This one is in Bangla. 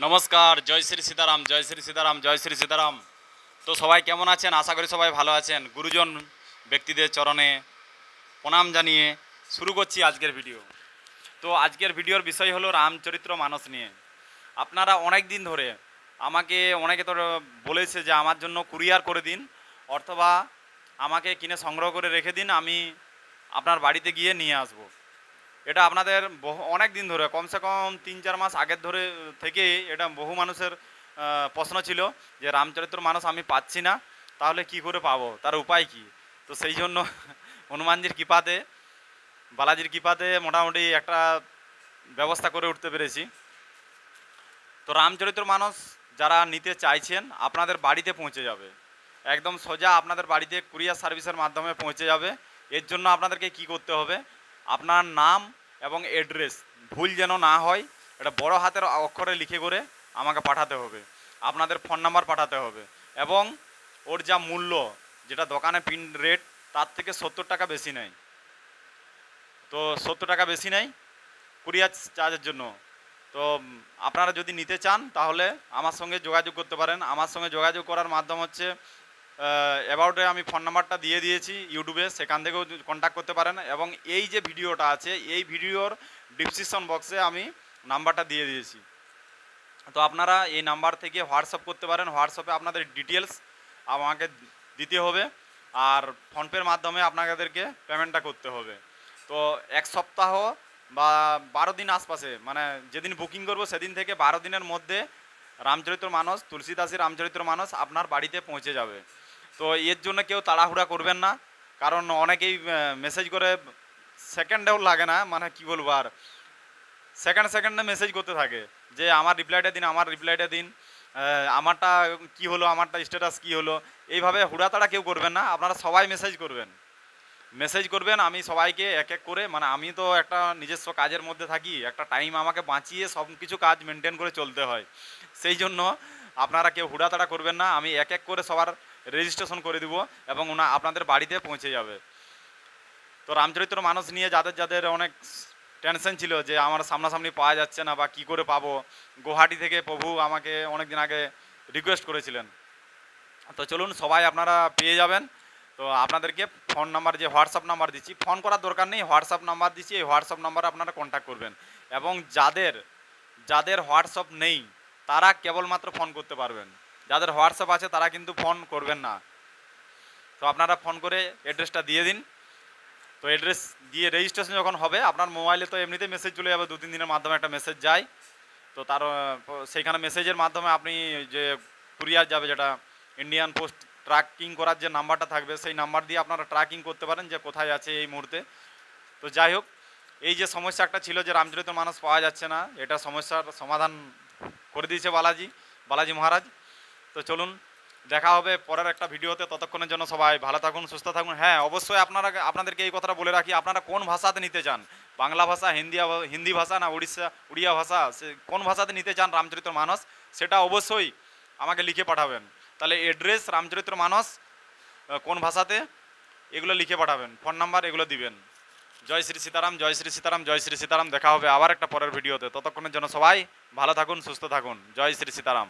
নমস্কার, জয় শ্রী সীতারাম, জয় শ্রী সীতারাম, জয় শ্রী সীতারাম। তো সবাই কেমন আছেন? আশা করি সবাই ভালো আছেন। গুরুজন ব্যক্তিদের চরণে প্রণাম জানিয়ে শুরু করছি আজকের ভিডিও। তো আজকের ভিডিওর বিষয় হলো রামচরিত্র মানস নিয়ে। আপনারা অনেক দিন ধরে আমাকে অনেকে তো বলেছে যে আমার জন্য কুরিয়ার করে দিন, অথবা আমাকে কিনে সংগ্রহ করে রেখে দিন, আমি আপনার বাড়িতে গিয়ে নিয়ে আসবো। এটা আপনাদের অনেক দিন ধরে, কমসে কম ৩-৪ মাস আগের ধরে থেকেই এটা বহু মানুষের প্রশ্ন ছিল যে রামচরিত্র মানস আমি পাচ্ছি না, তাহলে কি করে পাবো, তার উপায় কি। তো সেই জন্য হনুমানজির কৃপাতে, বালাজির কৃপাতে মোটামুটি একটা ব্যবস্থা করে উঠতে পেরেছি। তো রামচরিত্র মানস যারা নিতে চাইছেন আপনাদের বাড়িতে পৌঁছে যাবে, একদম সোজা আপনাদের বাড়িতে কুরিয়ার সার্ভিসের মাধ্যমে পৌঁছে যাবে। এর জন্য আপনাদেরকে কি করতে হবে, আপনার নাম এবং অ্যাড্রেস ভুল যেন না হয়, এটা বড় হাতের অক্ষরে লিখে করে আমাকে পাঠাতে হবে। আপনাদের ফোন নাম্বার পাঠাতে হবে, এবং ওর যা মূল্য, যেটা দোকানে প্রিন্ট রেট, তার থেকে 70 টাকা বেশি নেয়। তো 70 টাকা বেশি নেয় কুরিয়ার চার্জের জন্য। তো আপনারা যদি নিতে চান তাহলে আমার সঙ্গে যোগাযোগ করতে পারেন। আমার সঙ্গে যোগাযোগ করার মাধ্যম হচ্ছে অ্যাবাউটে আমি ফোন নাম্বারটা দিয়ে দিয়েছি ইউটিউবে, সেখান থেকেও কন্ট্যাক্ট করতে পারেন, এবং এই যে ভিডিওটা আছে এই ভিডিওর ডিসক্রিপশন বক্সে আমি নাম্বারটা দিয়ে দিয়েছি। তো আপনারা এই নাম্বার থেকে হোয়াটসঅ্যাপ করতে পারেন। হোয়াটসঅ্যাপে আপনাদের ডিটেলস আমাকে দিতে হবে, আর ফোনপের মাধ্যমে আপনাদেরকে পেমেন্টটা করতে হবে। তো এক সপ্তাহ বা 12 দিন আশপাশে, মানে যেদিন বুকিং করব সেদিন থেকে 12 দিনের মধ্যে রামচরিত্র মানস, তুলসীদাসের রামচরিত্র মানস আপনার বাড়িতে পৌঁছে যাবে। তো এর জন্য কেউ তাড়াহুড়া করবেন না, কারণ অনেকেই মেসেজ করে, সেকেন্ডেও লাগে না, মানে কি বলবো আর, সেকেন্ডে মেসেজ করতে থাকে যে আমার রিপ্লাইটা দিন, আমার রিপ্লাইটা দিন, আমারটা কি হলো, আমারটা স্ট্যাটাস কি হলো। এইভাবে হুড়াতাড়া কেউ করবেন না, আপনারা সবাই মেসেজ করবেন। আমি সবাইকে এক এক করে, মানে আমি তো একটা নিজস্ব কাজের মধ্যে থাকি, একটা টাইম আমাকে বাঁচিয়ে সব কিছু কাজ মেনটেন করে চলতে হয়। সেই জন্য আপনারা কেউ হুড়াতাড়া করবেন না, আমি এক এক করে সবার রেজিস্ট্রেশন করে দিব, এবং আপনাদের বাড়িতে পৌঁছে যাবে। তো রামচরিত্র মানস নিয়ে যাদের যাদের অনেক টেনশন ছিল যে আমার সামনাসামনি পাওয়া যাচ্ছে না বা কি করে পাবো, গুয়াহাটি থেকে প্রভু আমাকে অনেক দিন আগে রিকোয়েস্ট করেছিলেন। তো চলুন, সবাই আপনারা পেয়ে যাবেন। তো আপনাদেরকে ফোন নাম্বার, যে হোয়াটসঅ্যাপ নাম্বার দিচ্ছি, ফোন করার দরকার নেই, হোয়াটসঅ্যাপ নাম্বার দিচ্ছি, এই হোয়াটসঅ্যাপ নাম্বারে আপনারা কন্ট্যাক্ট করবেন। এবং যাদের যাদের হোয়াটসঅ্যাপ নেই তারা কেবলমাত্র ফোন করতে পারবেন, যাদের হোয়াটসঅ্যাপ আছে তারা কিন্তু ফোন করবেন না। তো আপনারা ফোন করে অ্যাড্রেসটা দিয়ে দিন। তো অ্যাড্রেস দিয়ে রেজিস্ট্রেশন যখন হবে, আপনার মোবাইলে তো এমনিতেই মেসেজ চলে যাবে, 2-3 দিনের মাধ্যমে একটা মেসেজ যায়। তো তার সেইখানে মেসেজের মাধ্যমে আপনি যে কুরিয়ার যাবে, যেটা ইন্ডিয়ান পোস্ট ট্র্যাকিং করার যে নাম্বারটা থাকবে, সেই নাম্বার দিয়ে আপনারা ট্র্যাকিং করতে পারেন যে কোথায় আছে এই মুহূর্তে। তো যাই হোক, এই যে সমস্যা একটা ছিল যে রামচরিত্র মানস পাওয়া যাচ্ছে না, এটা সমস্যার সমাধান করে দিয়েছে বালাজি মহারাজ। তো চলুন, দেখা হবে পরের একটা ভিডিওতে। ততক্ষণের জন্য সবাই ভালো থাকুন, সুস্থ থাকুন। হ্যাঁ, অবশ্যই আপনাদেরকে এই কথাটা বলে রাখি, আপনারা কোন ভাষাতে নিতে চান, বাংলা ভাষা, হিন্দি ভাষা, না উড়িয়া ভাষা, কোন ভাষাতে নিতে চান রামচরিত্র মানস, সেটা অবশ্যই আমাকে লিখে পাঠাবেন। তাহলে অ্যাড্রেস, রামচরিত্র মানস কোন ভাষাতে, এগুলো লিখে পাঠাবেন, ফোন নাম্বার এগুলো দিবেন। জয় শ্রী সীতারাম, জয় শ্রী সীতারাম, জয় শ্রী সীতারাম। দেখা হবে আবার একটা পরের ভিডিওতে। ততক্ষণের জন্য সবাই ভালো থাকুন, সুস্থ থাকুন। জয় শ্রী সীতারাম।